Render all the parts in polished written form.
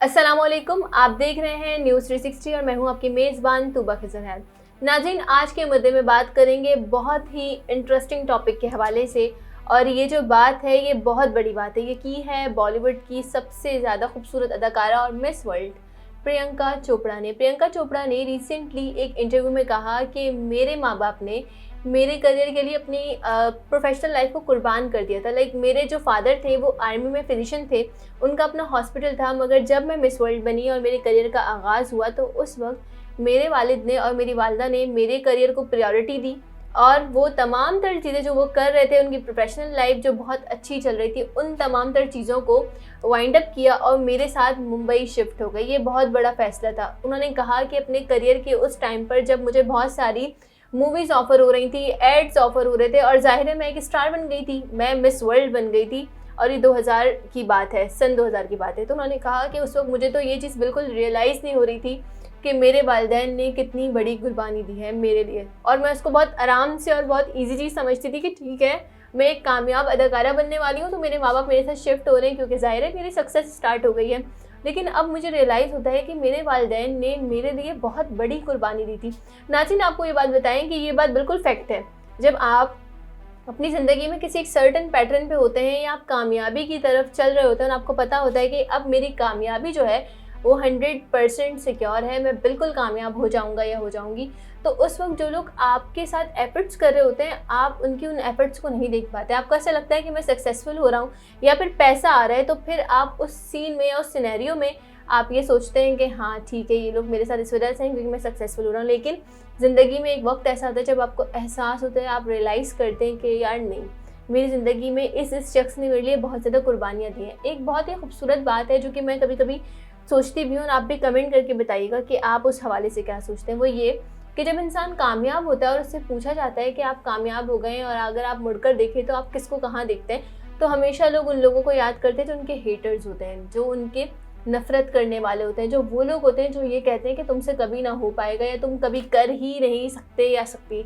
अस्सलामुअलैकुम, आप देख रहे हैं न्यूज़ 360 और मैं हूं आपकी मेज़बान तूबा खिज़र है। नाज़रीन, आज के मुद्दे में बात करेंगे बहुत ही इंटरेस्टिंग टॉपिक के हवाले से। और ये जो बात है ये बहुत बड़ी बात है। ये की है बॉलीवुड की सबसे ज़्यादा खूबसूरत अदाकारा और मिस वर्ल्ड प्रियंका चोपड़ा ने। प्रियंका चोपड़ा ने रिसेंटली एक इंटरव्यू में कहा कि मेरे माँ बाप ने मेरे करियर के लिए अपनी प्रोफेशनल लाइफ को कुर्बान कर दिया था। लाइक मेरे जो फादर थे वो आर्मी में फिजिशियन थे, उनका अपना हॉस्पिटल था, मगर जब मैं मिस वर्ल्ड बनी और मेरे करियर का आगाज़ हुआ तो उस वक्त मेरे वालिद ने और मेरी वालदा ने मेरे करियर को प्रायोरिटी दी और वो तमाम तर चीज़ें जो वो कर रहे थे, उनकी प्रोफेशनल लाइफ जो बहुत अच्छी चल रही थी, उन तमाम तर चीज़ों को वाइंड अप किया और मेरे साथ मुंबई शिफ्ट हो गई। ये बहुत बड़ा फ़ैसला था। उन्होंने कहा कि अपने करियर के उस टाइम पर जब मुझे बहुत सारी मूवीज़ ऑफ़र हो रही थी, एड्स ऑफ़र हो रहे थे और ज़ाहिर है मैं एक स्टार बन गई थी, मैं मिस वर्ल्ड बन गई थी और ये 2000 की बात है, सन 2000 की बात है। तो उन्होंने कहा कि उस वक्त मुझे तो ये चीज़ बिल्कुल रियलाइज़ नहीं हो रही थी कि मेरे वालिदैन ने कितनी बड़ी कुर्बानी दी है मेरे लिए, और मैं उसको बहुत आराम से और बहुत ईजी चीज़ समझती थी कि ठीक है, मैं एक कामयाब अदाकारा बनने वाली हूँ तो मेरे माँ बाप मेरे साथ शिफ्ट हो रहे हैं क्योंकि ज़ाहिर है मेरी सक्सेस स्टार्ट हो गई है। लेकिन अब मुझे रियलाइज़ होता है कि मेरे वालिदैन ने मेरे लिए बहुत बड़ी कुर्बानी दी थी। नाज़रीन, आपको ये बात बताएं कि ये बात बिल्कुल फैक्ट है। जब आप अपनी ज़िंदगी में किसी एक सर्टन पैटर्न पे होते हैं या आप कामयाबी की तरफ चल रहे होते हैं और आपको पता होता है कि अब मेरी कामयाबी जो है वो 100% सिक्योर है, मैं बिल्कुल कामयाब हो जाऊंगा या हो जाऊंगी, तो उस वक्त जो लोग आपके साथ एफर्ट्स कर रहे होते हैं आप उनकी उन एफर्ट्स को नहीं देख पाते। आपको ऐसा लगता है कि मैं सक्सेसफुल हो रहा हूँ या फिर पैसा आ रहा है, तो फिर आप उस सीन में या उस सिनेरियो में आप ये सोचते हैं कि हाँ ठीक है, ये लोग मेरे साथ इस वजह से हैं क्योंकि मैं सक्सेसफुल हो रहा हूँ। लेकिन ज़िंदगी में एक वक्त ऐसा आता है जब आपको एहसास होता है, आप रियलाइज़ करते हैं कि यार नहीं, मेरी ज़िंदगी में इस शख्स ने मेरे लिए बहुत ज़्यादा कुर्बानियाँ दी हैं। एक बहुत ही खूबसूरत बात है जो कि मैं कभी कभी सोचती भी हूँ और आप भी कमेंट करके बताइएगा कि आप उस हवाले से क्या सोचते हैं। वो ये कि जब इंसान कामयाब होता है और उससे पूछा जाता है कि आप कामयाब हो गए और अगर आप मुड़कर देखें तो आप किसको कहाँ देखते हैं, तो हमेशा लोग उन लोगों को याद करते हैं जो उनके हेटर्स होते हैं, जो उनके नफ़रत करने वाले होते हैं, जो वो लोग होते हैं जो ये कहते हैं कि तुमसे कभी ना हो पाएगा या तुम कभी कर ही नहीं सकते या सकती।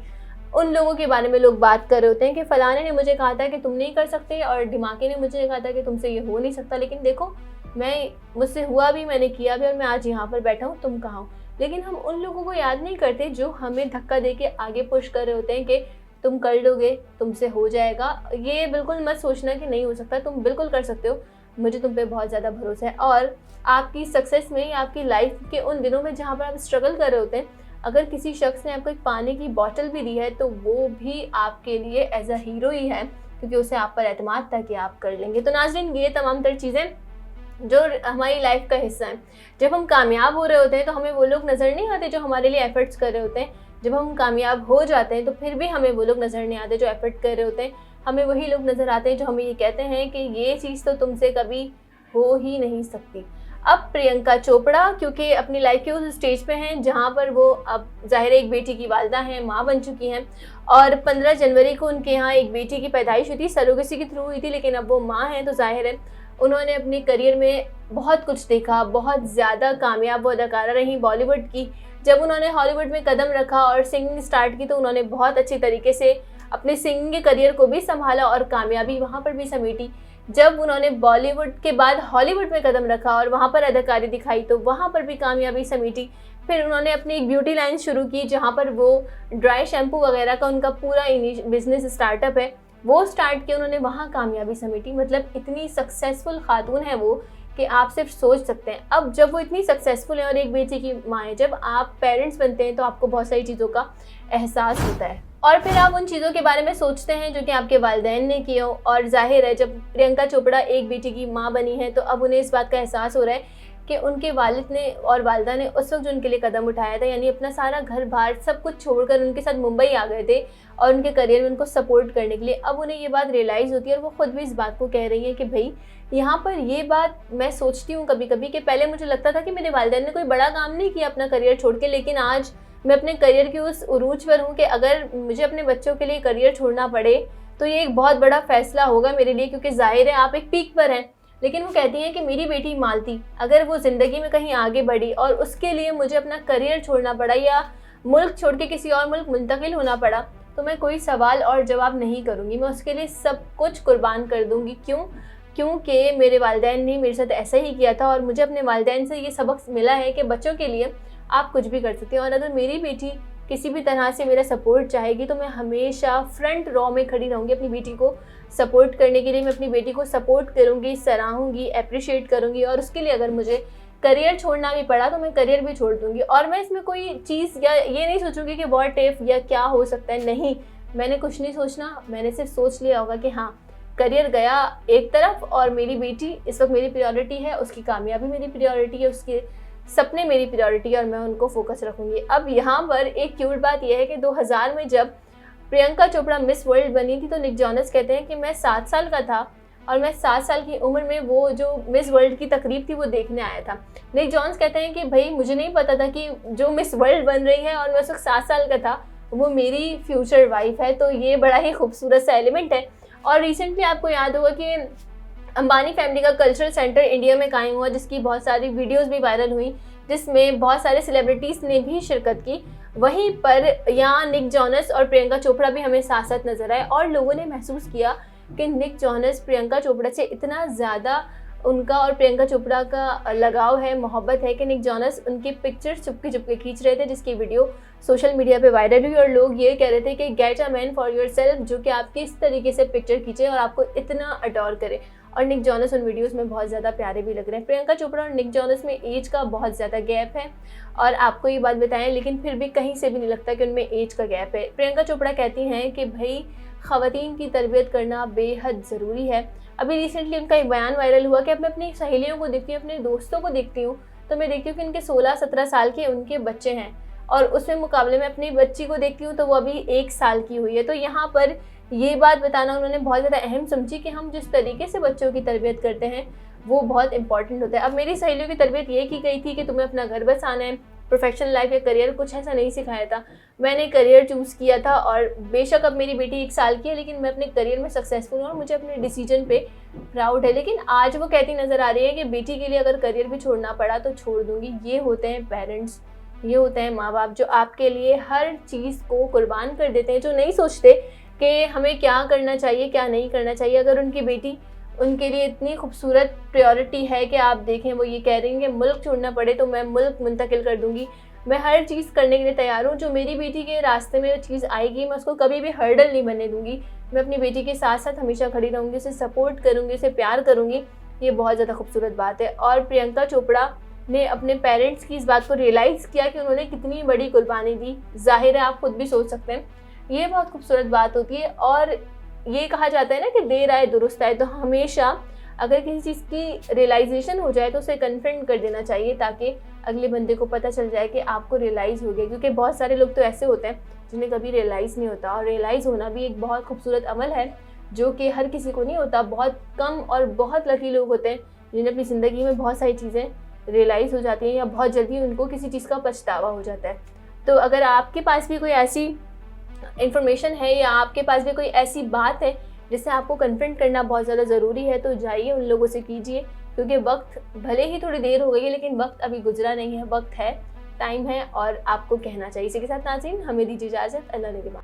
उन लोगों के बारे में लोग बात कर रहे होते हैं कि फ़लाने ने मुझे कहा था कि तुम नहीं कर सकते और ढिमाके ने मुझे कहा था कि तुमसे ये हो नहीं सकता, लेकिन देखो मुझसे हुआ भी, मैंने किया भी और मैं आज यहाँ पर बैठा हूँ, तुम कहाँ हो। लेकिन हम उन लोगों को याद नहीं करते जो हमें धक्का दे के आगे पुश कर रहे होते हैं कि तुम कर लोगे, तुमसे हो जाएगा। ये बिल्कुल मत सोचना कि नहीं हो सकता, तुम बिल्कुल कर सकते हो, मुझे तुम पे बहुत ज़्यादा भरोसा है। और आपकी सक्सेस में या आपकी लाइफ के उन दिनों में जहाँ पर आप स्ट्रगल कर रहे होते हैं, अगर किसी शख्स ने आपको एक पानी की बॉटल भी दी है तो वो भी आपके लिए एज अ हीरो ही है, क्योंकि उसे आप पर एतमाद था कि आप कर लेंगे। तो नाज़रीन, ये तमाम तर चीज़ें जो हमारी लाइफ का हिस्सा है। जब हम कामयाब हो रहे होते हैं तो हमें वो लोग नज़र नहीं आते जो हमारे लिए एफर्ट्स कर रहे होते हैं। जब हम कामयाब हो जाते हैं तो फिर भी हमें वो लोग नज़र नहीं आते जो एफर्ट कर रहे होते हैं। हमें वही लोग नज़र आते हैं जो हमें ये कहते हैं कि ये चीज़ तो तुमसे कभी हो ही नहीं सकती। अब प्रियंका चोपड़ा क्योंकि अपनी लाइफ के उस स्टेज पे हैं जहाँ पर वो अब ज़ाहिर है एक बेटी की वालिदा हैं, माँ बन चुकी हैं, और 15 जनवरी को उनके यहाँ एक बेटी की पैदाइश हुई थी, सरोगेसी के थ्रू हुई थी, लेकिन अब वो माँ हैं तो ज़ाहिर है उन्होंने अपने करियर में बहुत कुछ देखा, बहुत ज़्यादा कामयाब वो अदाकारा रहीं बॉलीवुड की। जब उन्होंने हॉलीवुड में कदम रखा और सिंगिंग स्टार्ट की तो उन्होंने बहुत अच्छी तरीके से अपने सिंगिंग करियर को भी संभाला और कामयाबी वहाँ पर भी समेटी। जब उन्होंने बॉलीवुड के बाद हॉलीवुड में कदम रखा और वहाँ पर अदाकारी दिखाई तो वहाँ पर भी कामयाबी समेटी। फिर उन्होंने अपनी एक ब्यूटी लाइन शुरू की जहाँ पर वो ड्राई शैम्पू वगैरह का उनका पूरा बिजनेस स्टार्टअप है, वो स्टार्ट किया, उन्होंने वहाँ कामयाबी समेटी। मतलब इतनी सक्सेसफुल खातून है वो कि आप सिर्फ सोच सकते हैं। अब जब वो इतनी सक्सेसफुल है और एक बेटी की माँ है, जब आप पेरेंट्स बनते हैं तो आपको बहुत सारी चीज़ों का एहसास होता है और फिर आप उन चीज़ों के बारे में सोचते हैं जो कि आपके वालिदैन ने किया हो। और जाहिर है जब प्रियंका चोपड़ा एक बेटी की माँ बनी है तो अब उन्हें इस बात का एहसास हो रहा है कि उनके वालिद ने और वालिदा ने उस वक्त जो उनके लिए कदम उठाया था, यानी अपना सारा घर बार सब कुछ छोड़कर उनके साथ मुंबई आ गए थे और उनके करियर में उनको सपोर्ट करने के लिए, अब उन्हें ये बात रियलाइज़ होती है और वो खुद भी इस बात को कह रही है कि भाई यहाँ पर ये बात मैं सोचती हूँ कभी कभी कि पहले मुझे लगता था कि मेरे वालिदैन ने कोई बड़ा काम नहीं किया अपना करियर छोड़ के, लेकिन आज मैं अपने करियर के उस उरूज पर हूँ कि अगर मुझे अपने बच्चों के लिए करियर छोड़ना पड़े तो ये एक बहुत बड़ा फैसला होगा मेरे लिए, क्योंकि जाहिर है आप एक पीक पर हैं। लेकिन वो कहती हैं कि मेरी बेटी मालती अगर वो ज़िंदगी में कहीं आगे बढ़ी और उसके लिए मुझे अपना करियर छोड़ना पड़ा या मुल्क छोड़ के किसी और मुल्क मुंतकिल होना पड़ा तो मैं कोई सवाल और जवाब नहीं करूँगी, मैं उसके लिए सब कुछ कुर्बान कर दूँगी। क्यों? क्योंकि मेरे वालिदैन ने मेरे साथ ऐसा ही किया था और मुझे अपने वालिदैन से ये सबक मिला है कि बच्चों के लिए आप कुछ भी कर सकते हैं। और अगर मेरी बेटी किसी भी तरह से मेरा सपोर्ट चाहेगी तो मैं हमेशा फ्रंट रो में खड़ी रहूँगी अपनी बेटी को सपोर्ट करने के लिए। मैं अपनी बेटी को सपोर्ट करूँगी, सराहूँगी, अप्रिशिएट करूँगी और उसके लिए अगर मुझे करियर छोड़ना भी पड़ा तो मैं करियर भी छोड़ दूँगी। और मैं इसमें कोई चीज़ या ये नहीं सोचूंगी कि व्हाट इफ या क्या हो सकता है, नहीं, मैंने कुछ नहीं सोचना। मैंने सिर्फ सोच लिया होगा कि हाँ, करियर गया एक तरफ और मेरी बेटी इस वक्त मेरी प्रायोरिटी है, उसकी कामयाबी मेरी प्रायोरिटी है, उसके सपने मेरी प्रायोरिटी है और मैं उनको फोकस रखूँगी। अब यहाँ पर एक क्यूट बात यह है कि 2000 में जब प्रियंका चोपड़ा मिस वर्ल्ड बनी थी तो निक जॉनस कहते हैं कि मैं 7 साल का था और मैं 7 साल की उम्र में वो जो मिस वर्ल्ड की तकरीब थी वो देखने आया था। निक जॉन्स कहते हैं कि भाई मुझे नहीं पता था कि जो मिस वर्ल्ड बन रही है और मैं उस वक्त 7 साल का था वो मेरी फ्यूचर वाइफ है। तो ये बड़ा ही खूबसूरत सा एलिमेंट है। और रिसेंटली आपको याद होगा कि अंबानी फैमिली का कल्चरल सेंटर इंडिया में कायम हुआ, जिसकी बहुत सारी वीडियोस भी वायरल हुई, जिसमें बहुत सारे सेलिब्रिटीज़ ने भी शिरकत की। वहीं पर यहाँ निक जॉनस और प्रियंका चोपड़ा भी हमें साथ साथ नजर आए और लोगों ने महसूस किया कि निक जॉनस प्रियंका चोपड़ा से इतना ज़्यादा उनका और प्रियंका चोपड़ा का लगाव है, मोहब्बत है कि निक जॉनस उनकी पिक्चर्स चुपके चुपके खींच रहे थे, जिसकी वीडियो सोशल मीडिया पे वायरल हुई और लोग ये कह रहे थे कि get a man for your self, जो कि आपकी इस तरीके से पिक्चर खींचे और आपको इतना अडोर करे। और निक जॉनस उन वीडियोस में बहुत ज़्यादा प्यारे भी लग रहे हैं। प्रियंका चोपड़ा और निक जॉनस में एज का बहुत ज़्यादा गैप है और आपको ये बात बताएं, लेकिन फिर भी कहीं से भी नहीं लगता कि उनमें एज का गैप है। प्रियंका चोपड़ा कहती हैं कि भाई ख़वातीन की तरबियत करना बेहद ज़रूरी है। अभी रिसेंटली उनका एक बयान वायरल हुआ कि मैं अपनी सहेलियों को देखती हूँ, अपने दोस्तों को देखती हूँ तो मैं देखती हूँ कि इनके 16-17 साल के उनके बच्चे हैं और उसमें मुकाबले में अपनी बच्ची को देखती हूँ तो वो अभी 1 साल की हुई है। तो यहाँ पर ये बात बताना उन्होंने बहुत ज़्यादा अहम समझी कि हम जिस तरीके से बच्चों की तरबियत करते हैं वो बहुत इंपॉर्टेंट होता है। अब मेरी सहेलियों की तरबियत ये की गई थी कि तुम्हें अपना घर बसाना है, प्रोफेशनल लाइफ या करियर, कुछ ऐसा नहीं सिखाया था। मैंने करियर चूज़ किया था और बेशक अब मेरी बेटी 1 साल की है लेकिन मैं अपने करियर में सक्सेसफुल हूँ और मुझे अपने डिसीजन पे प्राउड है। लेकिन आज वो कहती नज़र आ रही है कि बेटी के लिए अगर करियर भी छोड़ना पड़ा तो छोड़ दूँगी। ये होते हैं पेरेंट्स, ये होते हैं माँ बाप जो आपके लिए हर चीज़ को कुर्बान कर देते हैं, जो नहीं सोचते कि हमें क्या करना चाहिए क्या नहीं करना चाहिए। अगर उनकी बेटी उनके लिए इतनी खूबसूरत प्रायोरिटी है कि आप देखें वो ये कह रही हैं कि मुल्क छोड़ना पड़े तो मैं मुल्क मुंतकिल कर दूंगी, मैं हर चीज़ करने के लिए तैयार हूँ, जो मेरी बेटी के रास्ते में चीज़ आएगी मैं उसको कभी भी हर्डल नहीं बनने दूंगी। मैं अपनी बेटी के साथ साथ हमेशा खड़ी रहूँगी, उसे सपोर्ट करूँगी, उसे प्यार करूँगी। ये बहुत ज़्यादा खूबसूरत बात है। और प्रियंका चोपड़ा ने अपने पेरेंट्स की इस बात को रियलाइज़ किया कि उन्होंने कितनी बड़ी कुर्बानी दी। जाहिर है आप खुद भी सोच सकते हैं, ये बहुत खूबसूरत बात होती है। और ये कहा जाता है ना कि देर आए दुरुस्त आए, तो हमेशा अगर किसी चीज़ की रियलाइजेशन हो जाए तो उसे कन्फ्रंट कर देना चाहिए ताकि अगले बंदे को पता चल जाए कि आपको रियलाइज़ हो गया। क्योंकि बहुत सारे लोग तो ऐसे होते हैं जिन्हें कभी रियलाइज़ नहीं होता और रियलाइज़ होना भी एक बहुत खूबसूरत अमल है जो कि हर किसी को नहीं होता। बहुत कम और बहुत लकी लोग होते हैं जिन्हें अपनी ज़िंदगी में बहुत सारी चीज़ें रियलाइज़ हो जाती हैं या बहुत जल्दी उनको किसी चीज़ का पछतावा हो जाता है। तो अगर आपके पास भी कोई ऐसी इन्फॉर्मेशन है या आपके पास भी कोई ऐसी बात है जिससे आपको कन्फ्रंट करना बहुत ज़्यादा ज़रूरी है तो जाइए उन लोगों से कीजिए, क्योंकि वक्त भले ही थोड़ी देर हो गई है लेकिन वक्त अभी गुजरा नहीं है, वक्त है, टाइम है और आपको कहना चाहिए। इसी के साथ नाज़रीन हमें दीजिए इजाज़त, अल्लाह ने के बाद।